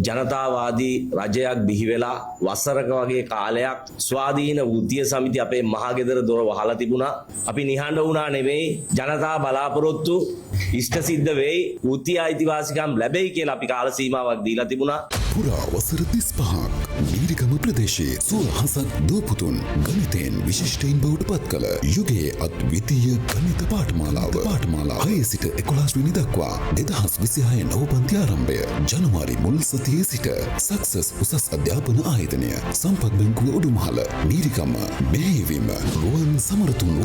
ජනතාවාදී රජයක් බිහි වෙලා වසරක වගේ කාලයක් ස්වාධීන වෘත්තීය සමිති අපේ මහගෙදර දොර වහලා තිබුණා. අපි නිහඬ වුණා නෙවෙයි, ජනතා බලාපොරොත්තු ඉෂ්ට සිද්ධ වෙයි, වෘත්තීය අයිතිවාසිකම් ලැබෙයි කියලා අපි කාල සීමාවක් දීලා තිබුණා. පුරා වසර 35ක් මීරිගම ප්‍රදේශයේ සුවහසක් දුවපුතුන් ගණිතයෙන් විශිෂ්ටයින් බවට පත් කළ යුගයේ අද්විතීය ගණිත පාඨමාලාව 6 සිට 11 වෙනි දක්වා 2026 නවපන්ති ආරම්භය ජනවාරි මුල් සතියේ සිට සක්සස් උසස් අධ්‍යාපන ආයතනය සම්පත් බැංකුව උඩුමහල මීරිගම මෙහෙයවීම රුවන් සමරතුංග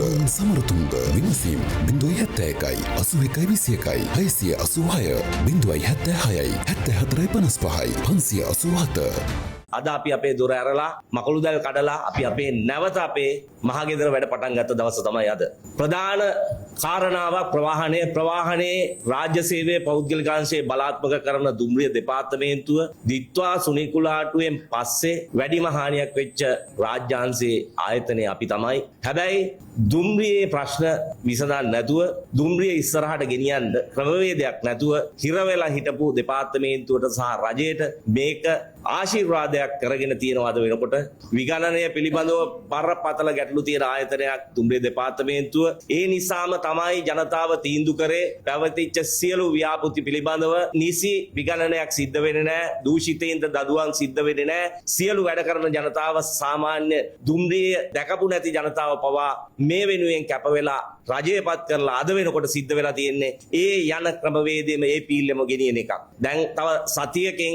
විමසීම් 071 81 21 686 076 7455 අද අපි අපේ දොර ඇරලා මකලු දැල් කඩලා අපි අපේ නැවත අපේ මහගෙදර වැඩ පටන් ගත්ත දවස තමයි අද. ප්‍රධාන කාරණාවක් ප්‍රවාහනයේ රාජ්‍ය සේවයේ පෞද්ගලික අංශයේ බලාත්මක කරන දුම්රිය දෙපාර්තමේන්තුව දිත්වා සුනිකුලාටුවෙන් පස්සේ වැඩිම හානියක් වෙච්ච රාජ්‍යාංශයේ ආයතනය අපි තමයි. හැබැයි දුම්රියේ ප්‍රශ්න විසඳන්න නැතුව දුම්රිය ඉස්සරහට ගෙනියන්න ක්‍රමවේදයක් නැතුව හිර වෙලා හිටපු දෙපාර්තමේන්තුවට සහ රජයට මේක ආශිර්වාදයක් කරගෙන තියෙනවාද වෙනකොට විගණනය පිළිබඳව බරපතල ගැටලු තියෙන ආයතනයක් දුම්රිය දෙපාර්තමේන්තුව. ඒ නිසාම තමයි ජනතාව තීන්දුව කරේ පැවතිච්ච සියලු ව්‍යාපෘති පිළිබඳව නිසි විගණනයක් සිද්ධ වෙන්නේ නැහැ, දූෂිතයින්ද දඩුවම් සිද්ධ වෙන්නේ නැහැ. සියලු වැඩ කරන ජනතාව සාමාන්‍ය දුම්රිය දැකපු නැති ජනතාව පවා මේ වෙනුවෙන් කැප වෙලා රජයපත් කරලා අද වෙනකොට සිද්ධ වෙලා තියෙන්නේ ඒ යන ක්‍රමවේදයේම ඒ පීල්ලෙම ගෙනියන එකක්. දැන් තව සතියකින්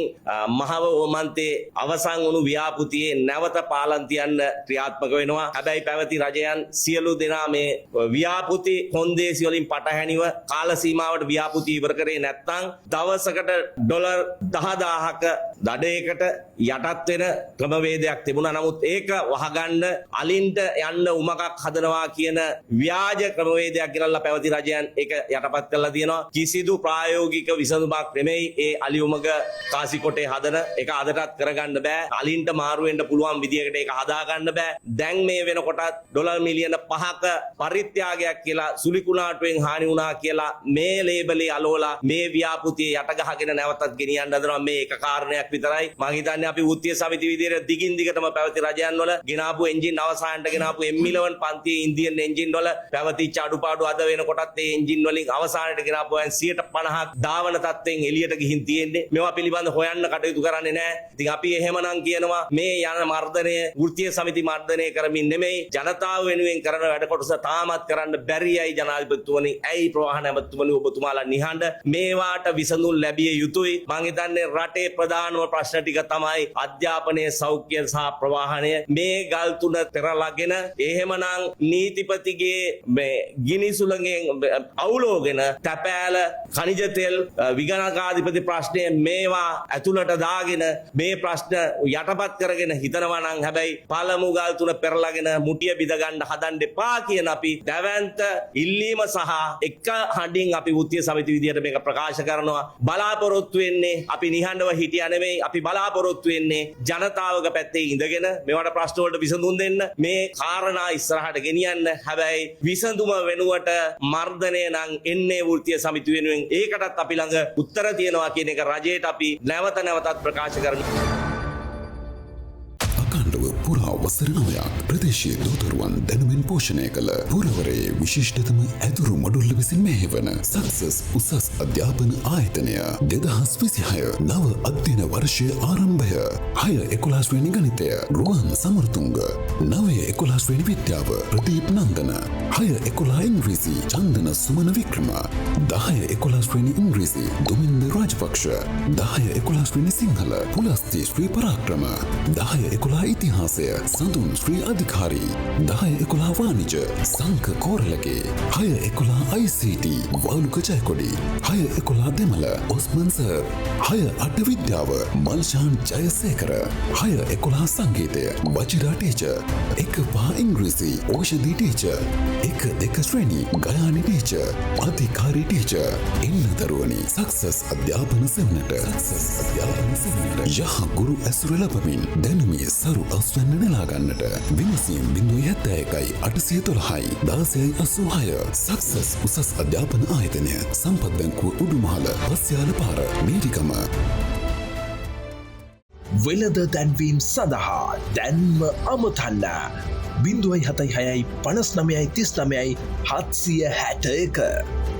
මහව ඕමන්තේ අවසන් වුණු ව්‍යාපෘතියේ නැවත පාලන් තියන්න ක්‍රියාත්මක වෙනවා. හැබැයි පැවති රජයන් සියලු දෙනා මේ ව්‍යාපෘති කොන්දේසි වලින් පටහැනිව කාල සීමාවට ව්‍යාපෘති ඉවර කරේ නැත්නම් දවසකට ඩොලර් 10000ක දඩයකට යටත් වෙන ක්‍රමවේදයක් තිබුණා. නමුත් ඒක වහගන්න අලින්ට යන්න උමකක් හදනවා කියන ව්‍යාජ ක්‍රමවේදයක් ගෙනල්ලා පැවති රජයන් ඒක යටපත් කරලා තියෙනවා. කිසිදු ප්‍රායෝගික විසඳුමක් නෙමෙයි ඒ අලියුමක කාසිකොටේ හදන එක අදටත් කරගන්න බෑ. අලින්ට මාරු වෙන්න පුළුවන් විදියකට ඒක හදා ගන්න බෑ. දැන් මේ වෙනකොටත් ඩොලර් මිලියන 5ක පරිත්‍යාගයක් කියලා සුලිකුණාටුවෙන් හානි වුණා කියලා මේ ලේබලේ අලෝලා මේ ව්‍යාපෘතිය යට ගහගෙන නැවතත් ගෙනියන්න හදනවා. මේ එක කාරණයක් විතරයි. මම හිතන්නේ අපි වෘත්තීය සමිති විදියට දිගින් දිගටම පැවති රජයන් වල ගෙනාපු එන්ජින් අවසානට ගෙනාපු M11 පන්තියේ ඉන්දියන් එන්ජින් වල පැවතිච්ච අඩුපාඩු අද වෙනකොටත් ඒ එන්ජින් වලින් අවසානට ගෙනාපුවාන් 150ක් දාවන තත්ත්වෙන් එළියට ගිහින් තියෙන්නේ. මේවා පිළිබඳ හොයන්න කටයුතු කරන්නේ නැහැ. ඉතින් අපි එහෙමනම් කියනවා මේ යන මර්ධනය වෘත්තීය සමිති මර්ධනය කරමින් නෙමෙයි ජනතාව වෙනුවෙන් කරන වැඩ කොටස තාමත් කරන්න බැරියයි ජනාධිපතිතුමනි. ඇයි ප්‍රවාහන ඇමතුමනි ඔබතුමාලා නිහඬ? මේවාට විසඳුම් ලැබිය යුතුයි. මම හිතන්නේ රටේ ප්‍රධානම ප්‍රශ්න ටික තමයි අධ්‍යාපනයේ සෞඛ්‍ය සහ ප්‍රවාහනය. මේ ගල් තුන පෙරලාගෙන එහෙමනම් නීතිපතිගේ මේ ගිනි සුළඟෙන් අවුලෝගෙන තැපෑල khනිජ තෙල් විගණකාධිපති ප්‍රශ්නය මේවා ඇතුළට දාගෙන මේ ප්‍රශ්න යටපත් කරගෙන හිතනවා නම් හැබැයි පළමු ගල් තුන පෙරලාගෙන මුටිය බිඳ ගන්න හදන්න එපා කියන අපි දැවැන්ත ඉල්ලීම සහ එක හඬින් අපි වෘත්තීය සමිති විදියට මේක ප්‍රකාශ කරනවා. බලාපොරොත්තු වෙන්නේ අපි නිහඬව හිටියා නෙමෙයි, අපි බලාපොරොත්තු වෙන්නේ ජනතාවගේ පැත්තේ ඉඳගෙන මේවට ප්‍රශ්න වලට විසඳුම් දෙන්න, මේ කාරණා ඉස්සරහට ගෙනියන්න. හැබැයි විසඳුම වෙනුවට මර්ධනය නම් එන්නේ වෘත්තීය සමිති වෙනුවෙන්. ඒකටත් අපි ළඟ උත්තර තියෙනවා කියන එක රජයට අපි නැවත නැවතත් ප්‍රකාශ කරනවා. පුරා වසර 9ක් ප්‍රදේශීය දූතරුවන් දැනුමින් පෝෂණය කළ පුරවරයේ විශිෂ්ටතම ඇදුරු මොඩුල්ල විසින් මෙහෙවන සක්සස් උසස් අධ්‍යාපන ආයතනය 2026 නව අධ්‍යයන වර්ෂයේ ආරම්භය 6-11 වෙනි ගණිතය රුවන් සමරතුංග 9-11 වෙනි විද්‍යාව ප්‍රදීප් නන්දන 6-11 ඉංග්‍රීසි චන්දන සුමන වික්‍රම 10-11 වෙනි ඉංග්‍රීසි දුමින්ද රාජපක්ෂ 10-11 වෙනි සිංහල පුලස්ති ශ්‍රී පරාක්‍රම 10-11 ඉතිහාස සඳුන් ශ්‍රී අධිකාරී 10-11 වාණිජ සංක කෝරළගේ 6-11 ICT වවුලුක ජයකොඩි 6-11 දෙමළ ඔස්මන් සර් 6-8 විද්‍යාව මල්ෂාන් ජයසේකර 6-11 සංගීතය වජිරා ටීචර් 1-5 ඉංග්‍රීසි ඕෂධි ටීචර් 1-2 ශ්‍රේණි ගයානි ටීචර් අධිකාරී ටීචර් එන්න දරුවනි සක්සස් අධ්‍යාපන සෙවණට යහ ගුරු ඇසුර ලබමින් දැනුමේ සරු අස්වැන්න නෙලා ගන්නට විමසීම් 071-812 1686 සක්සස් උසස් අධ්‍යාපන ආයතනය සම්පත් බැංකුව උඩුමහල පස්යාල පාර මීරිගම වෙළඳ දැන්වීම් සඳහා දැන්ම අමතන්න 076 59 39 761